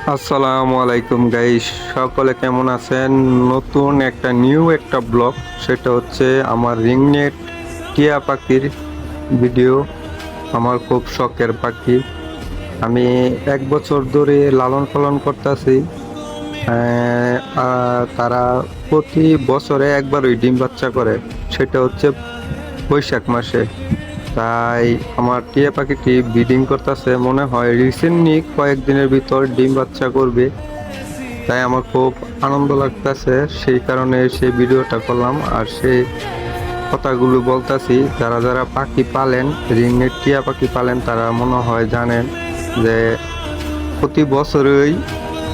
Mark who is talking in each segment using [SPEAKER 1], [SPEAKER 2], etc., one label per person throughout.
[SPEAKER 1] আসসালামু আলাইকুম গাইস, সকলে কেমন আছেন? নতুন একটা ব্লগ, সেটা হচ্ছে আমার রিংনেট টিয়া পাখির ভিডিও। আমার খুব শখের পাখি। আমি 1 বছর ধরে লালন পালন করতেছি। তারা প্রতি বছরে একবারই ডিম বাচ্চা করে, সেটা হচ্ছে বৈশাখ মাসে। তাই আমার টিয়া পাখিটি ব্রিডিং করতেছে, মনে হয় রিসেন্টলি কয়েকদিনের ভিতর ডিম বাচ্চা করবে। তাই আমার খুব আনন্দ লাগতেছে, সেই কারণে সেই ভিডিওটা করলাম আর সেই কথাগুলো বলতাছি। যারা যারা পাখি পালেন, রিংনেট টিয়া পাখি পালেন, তারা মনে হয় জানেন যে প্রতি বছরই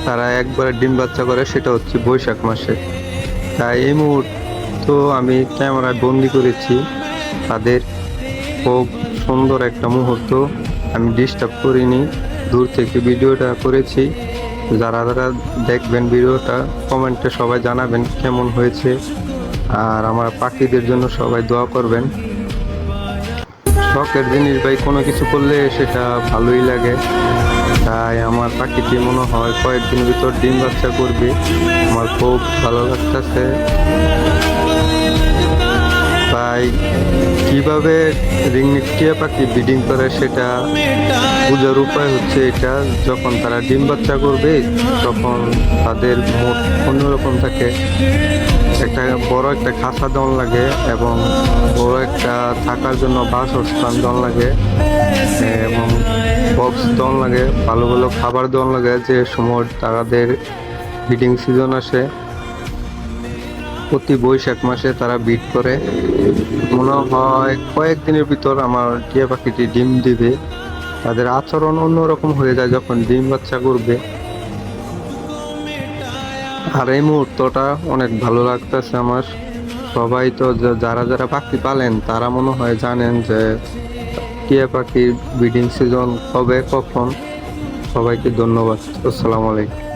[SPEAKER 1] তারা একবার ডিম বাচ্চা করে, সেটা হচ্ছে বৈশাখ মাসে। তাই এই মুহূর্তে আমি ক্যামেরায় বন্দি করেছি তাদের। খুব সুন্দর একটা মুহূর্ত, আমি ডিস্টার্ব করিনি, দূর থেকে ভিডিওটা করেছি। যারা যারা দেখবেন ভিডিওটা, কমেন্টে সবাই জানাবেন কেমন হয়েছে, আর আমার পাখিদের জন্য সবাই দোয়া করবেন। শখের জিনিস ভাই, কোনো কিছু করলে সেটা ভালোই লাগে। তাই আমার পাখিটি মনে হয় কয়েকদিন ভিতর ডিম বাচ্চা করবে, আমার খুব ভালো লাগতেছে। তাই কিভাবে রিংনেট টিয়া পাখি ব্রিডিং করে সেটা বোঝার উপায় হচ্ছে এটা: যখন তারা ডিম বাচ্চা করবে তখন তাদের মুড অন্যরকম থাকে। একটা বড় একটা খাঁচা দেওয়ান লাগে এবং বড় একটা থাকার জন্য বাসস্থান দেওয়ান লাগে এবং বক্স দেওয়ান লাগে, ভালো ভালো খাবার দেওয়ান লাগে। যে সময় তাদের ব্রিডিং সিজন আসে, প্রতি বৈশাখ মাসে তারা ব্রিড করে। মনে হয় কয়েকদিনের ভিতর আমার টিয়া পাখিটি ডিম দিবে। তাদের আচরণ অন্যরকম হয়ে যায় যখন ডিম বাচ্চা করবে। আর এই মুহূর্তটা অনেক ভালো লাগতেছে আমার। সবাই তো যারা যারা পাখি পালেন, তারা মনে হয় জানেন যে টিয়া পাখির ব্রিডিং সিজন কবে কখন। সবাইকে ধন্যবাদ। আসসালামু আলাইকুম।